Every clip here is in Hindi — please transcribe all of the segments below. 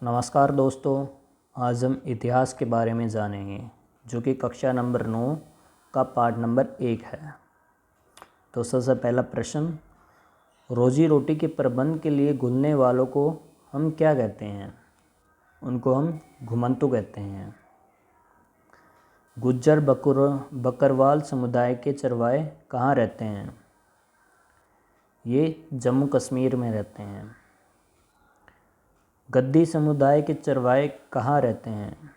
नमस्कार दोस्तों, आज हम इतिहास के बारे में जानेंगे जो कि कक्षा नंबर 9 का पार्ट नंबर 1 है। तो सबसे पहला प्रश्न, रोजी रोटी के प्रबंध के लिए घुलने वालों को हम क्या कहते हैं? उनको हम घुमंतु कहते हैं। गुज्जर बकरवाल समुदाय के चरवाहे कहाँ रहते हैं? ये जम्मू कश्मीर में रहते हैं। गद्दी समुदाय के चरवाहे कहाँ रहते हैं?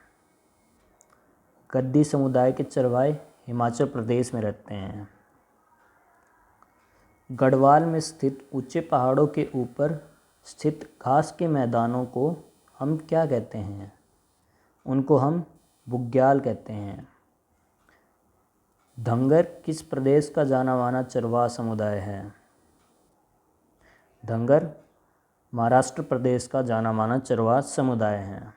गद्दी समुदाय के चरवाहे हिमाचल प्रदेश में रहते हैं। गढ़वाल में स्थित ऊंचे पहाड़ों के ऊपर स्थित घास के मैदानों को हम क्या कहते हैं? उनको हम बुग्याल कहते हैं। धंगर किस प्रदेश का जाना माना चरवाहा समुदाय है? धंगर महाराष्ट्र प्रदेश का जाना माना चरवाहा समुदाय है।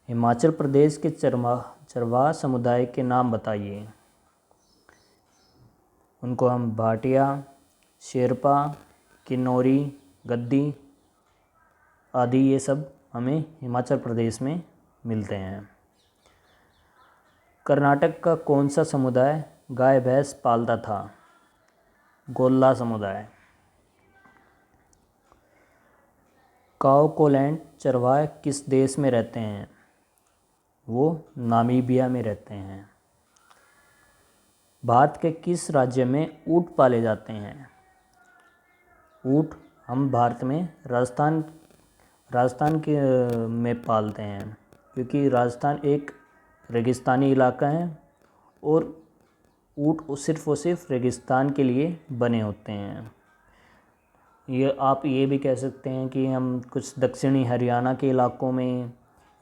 हिमाचल प्रदेश के चरवाहा समुदाय के नाम बताइए। उनको हम भाटिया, शेरपा, किन्नौरी, गद्दी आदि ये सब हमें हिमाचल प्रदेश में मिलते हैं। कर्नाटक का कौन सा समुदाय गाय भैंस पालता था? गोल्ला समुदाय। काओकोलैंड चरवाहे किस देश में रहते हैं? वो नामीबिया में रहते हैं। भारत के किस राज्य में ऊँट पाले जाते हैं? ऊँट हम भारत में राजस्थान के में पालते हैं, क्योंकि राजस्थान एक रेगिस्तानी इलाका है और ऊँट सिर्फ़ और सिर्फ रेगिस्तान के लिए बने होते हैं। ये आप ये भी कह सकते हैं कि हम कुछ दक्षिणी हरियाणा के इलाकों में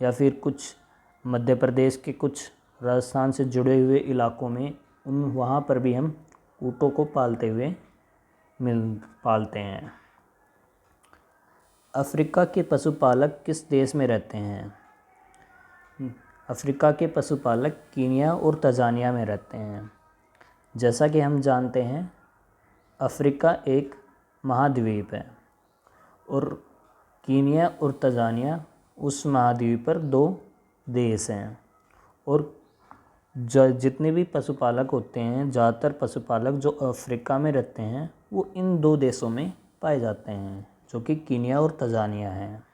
या फिर कुछ मध्य प्रदेश के कुछ राजस्थान से जुड़े हुए इलाकों में वहाँ पर भी हम ऊँटों को पालते हैं। अफ्रीका के पशुपालक किस देश में रहते हैं? अफ्रीका के पशुपालक कीनिया और तंजानिया में रहते हैं। जैसा कि हम जानते हैं, अफ्रीका एक महाद्वीप है और कीनिया और तंजानिया उस महाद्वीप पर दो देश हैं। और जितने भी पशुपालक होते हैं, ज़्यादातर पशुपालक जो अफ्रीका में रहते हैं वो इन दो देशों में पाए जाते हैं, जो कि कीनिया और तंजानिया हैं।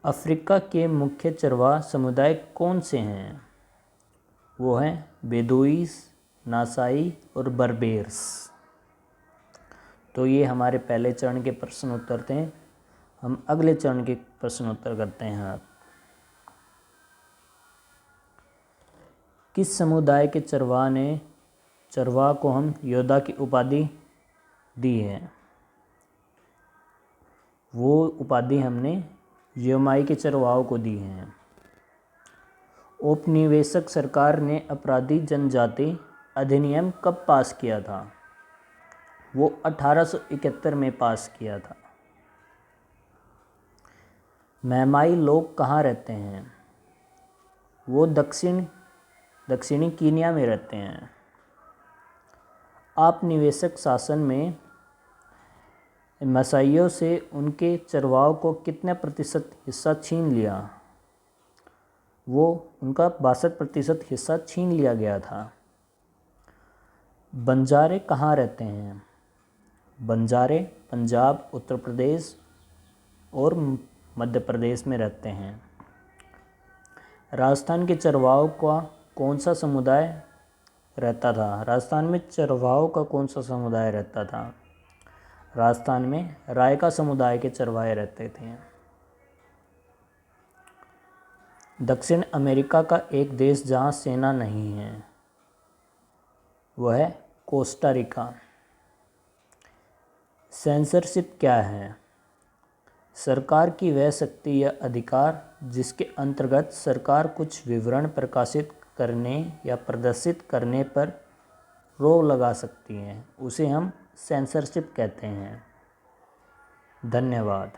अफ्रीका के मुख्य चरवाहा समुदाय कौन से हैं? वो हैं बेदुइस, नासाई और बर्बेर्स। तो ये हमारे पहले चरण के प्रश्न उत्तर थे। हम अगले चरण के प्रश्न उत्तर करते हैं। किस समुदाय के चरवाहा को हम योद्धा की उपाधि दी है? वो उपाधि हमने यमाई के चरवाहों को दी है। औपनिवेशिक सरकार ने अपराधी जनजाति अधिनियम कब पास किया था? वो 1871 में पास किया था। मेहमाई लोग कहाँ रहते हैं? वो दक्षिणी कीनिया में रहते हैं। औपनिवेशिक शासन में मसाइयों से उनके चरवाहों को कितने प्रतिशत हिस्सा छीन लिया? वो उनका 62% हिस्सा छीन लिया गया था। बंजारे कहाँ रहते हैं? बंजारे पंजाब, उत्तर प्रदेश और मध्य प्रदेश में रहते हैं। राजस्थान के चरवाहों का कौन सा समुदाय रहता था? राजस्थान में चरवाहों का कौन सा समुदाय रहता था? राजस्थान में रायका समुदाय के चरवाहे रहते थे। दक्षिण अमेरिका का एक देश जहाँ सेना नहीं है, वह है कोस्टा रिका। सेंसरशिप क्या है? सरकार की वह शक्ति या अधिकार जिसके अंतर्गत सरकार कुछ विवरण प्रकाशित करने या प्रदर्शित करने पर रोक लगा सकती है, उसे हम सेंसरशिप कहते हैं। धन्यवाद।